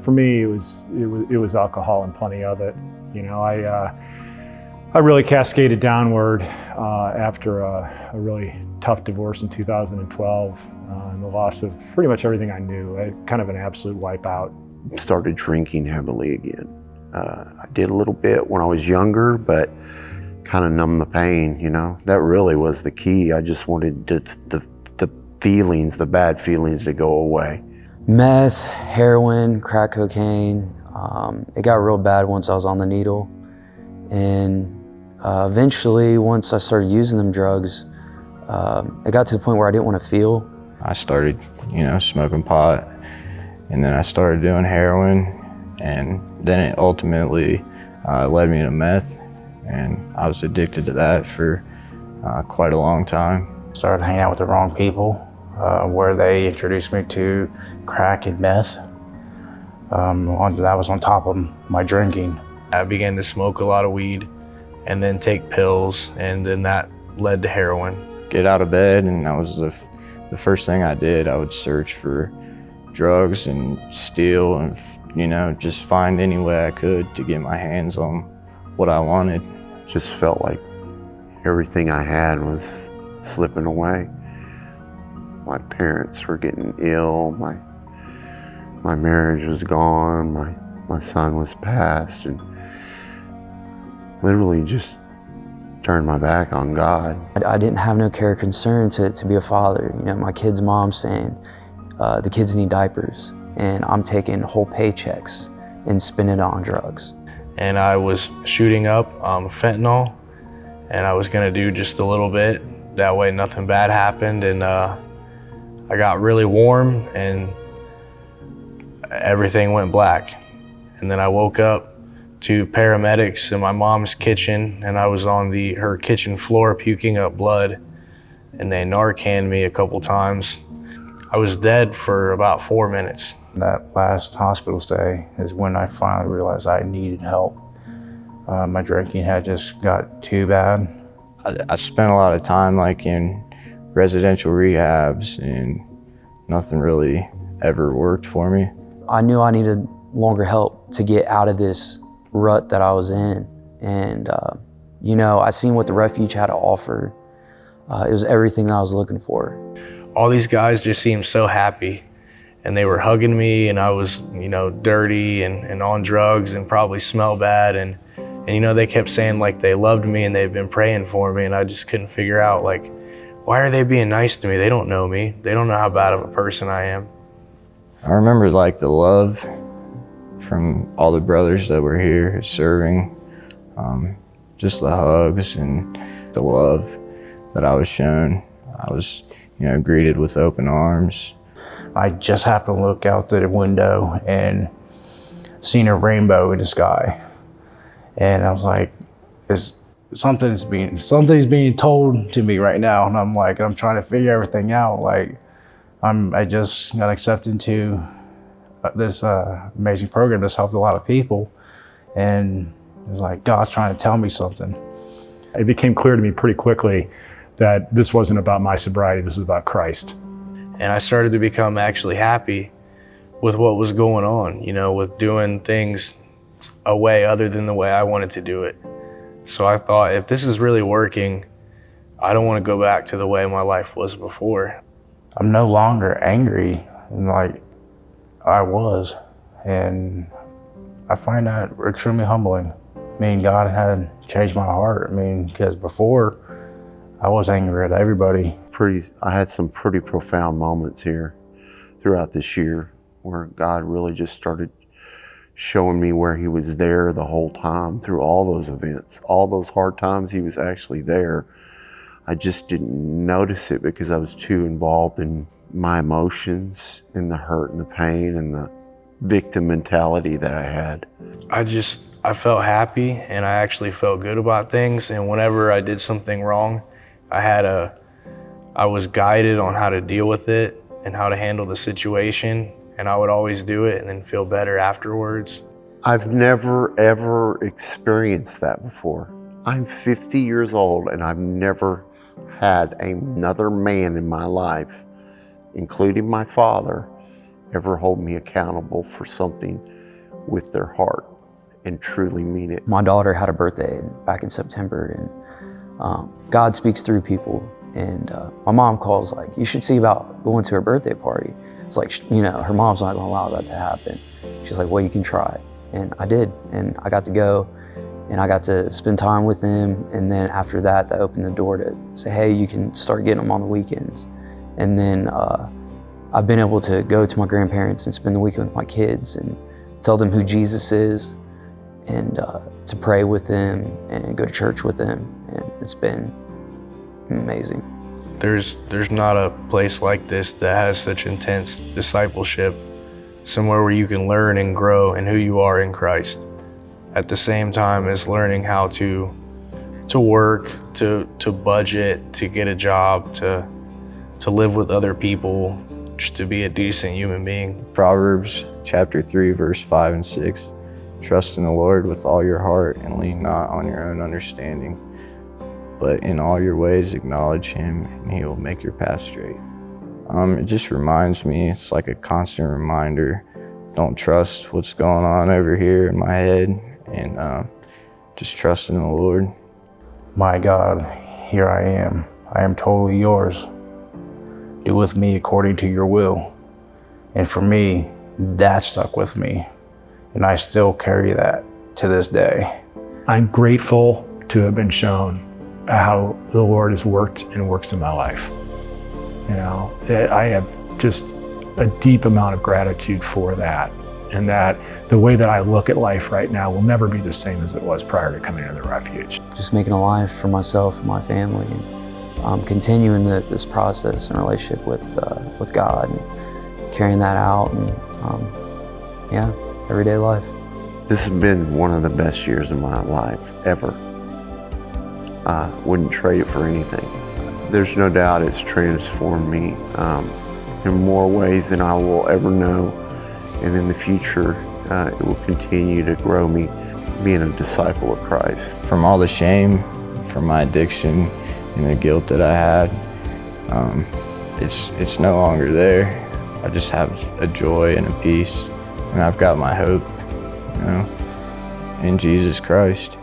For me, it was alcohol and plenty of it. You know, I really cascaded downward after a really tough divorce in 2012 and the loss of pretty much everything I knew. Kind of an absolute wipeout. Started drinking heavily again. I did a little bit when I was younger, but kind of numb the pain, you know? That really was the key. I just wanted the feelings, the bad feelings to go away. Meth, heroin, crack cocaine. It got real bad once I was on the needle. And eventually, once I started using them drugs, it got to the point where I didn't want to feel. I started, smoking pot, and then I started doing heroin, and then it ultimately led me to meth, and I was addicted to that for quite a long time. Started hanging out with the wrong people, where they introduced me to crack and meth. That was on top of my drinking. I began to smoke a lot of weed and then take pills, and then that led to heroin. Get out of bed, and that was the first thing I did. I would search for drugs and steal and, just find any way I could to get my hands on what I wanted. Just felt like everything I had was slipping away. My parents were getting ill, my marriage was gone, my son was passed, and literally just turned my back on God. I didn't have no care or concern to be a father. My kid's mom saying, the kids need diapers, and I'm taking whole paychecks and spending it on drugs. And I was shooting up fentanyl, and I was gonna do just a little bit. That way nothing bad happened, and I got really warm and everything went black. And then I woke up to paramedics in my mom's kitchen, and I was on her kitchen floor puking up blood, and they Narcaned me a couple times. I was dead for about 4 minutes. That last hospital stay is when I finally realized I needed help. My drinking had just got too bad. I spent a lot of time in residential rehabs, and nothing really ever worked for me. I knew I needed longer help to get out of this rut that I was in. And, I seen what the Refuge had to offer. It was everything that I was looking for. All these guys just seemed so happy, and they were hugging me, and I was, dirty and on drugs and probably smell bad. And they kept saying they loved me and they've been praying for me, and I just couldn't figure out why are they being nice to me? They don't know me. They don't know how bad of a person I am. I remember the love from all the brothers that were here serving, just the hugs and the love that I was shown. I was, greeted with open arms. I just happened to look out the window and seen a rainbow in the sky. And I was like, something's being told to me right now. And I'm trying to figure everything out. I just got accepted into this amazing program that's helped a lot of people. And it was God's trying to tell me something. It became clear to me pretty quickly that this wasn't about my sobriety, this was about Christ. And I started to become actually happy with what was going on, with doing things a way other than the way I wanted to do it. So I thought, if this is really working, I don't want to go back to the way my life was before. I'm no longer angry like I was, and I find that extremely humbling. God had changed my heart. Because before, I was angry at everybody. I had some pretty profound moments here throughout this year where God really just started showing me where he was there the whole time through all those events. All those hard times, he was actually there. I just didn't notice it because I was too involved in my emotions and the hurt and the pain and the victim mentality that I had. I felt happy, and I actually felt good about things. And whenever I did something wrong, I was guided on how to deal with it and how to handle the situation. And I would always do it and then feel better afterwards. I've never, ever experienced that before. I'm 50 years old, and I've never had another man in my life, including my father, ever hold me accountable for something with their heart and truly mean it. My daughter had a birthday back in September, and God speaks through people. And my mom calls like, you should see about going to her birthday party. It's like, you know, her mom's not gonna allow that to happen. She's like, well, you can try. And I did, and I got to go, and I got to spend time with him. And then after that, that opened the door to say, hey, you can start getting them on the weekends. And then I've been able to go to my grandparents and spend the weekend with my kids and tell them who Jesus is, and to pray with them and go to church with them. And it's been amazing. There's not a place like this that has such intense discipleship, somewhere where you can learn and grow in who you are in Christ, at the same time as learning how to work, to budget, to get a job, to live with other people, just to be a decent human being. Proverbs chapter 3, verse 5 and 6. Trust in the Lord with all your heart and lean not on your own understanding, but in all your ways acknowledge him and he will make your path straight. It just reminds me, it's like a constant reminder, don't trust what's going on over here in my head, and just trust in the Lord. My God, here I am totally yours. Do with me according to your will. And for me, that stuck with me. And I still carry that to this day. I'm grateful to have been shown how the Lord has worked and works in my life. You know, I have just a deep amount of gratitude for that, and that the way that I look at life right now will never be the same as it was prior to coming to the Refuge. Just making a life for myself and my family, and continuing this process and relationship with God, and carrying that out, and yeah, everyday life. This has been one of the best years of my life ever. I wouldn't trade it for anything. There's no doubt it's transformed me in more ways than I will ever know. And in the future, it will continue to grow me being a disciple of Christ. From all the shame, from my addiction and the guilt that I had, it's no longer there. I just have a joy and a peace, and I've got my hope, you know, in Jesus Christ.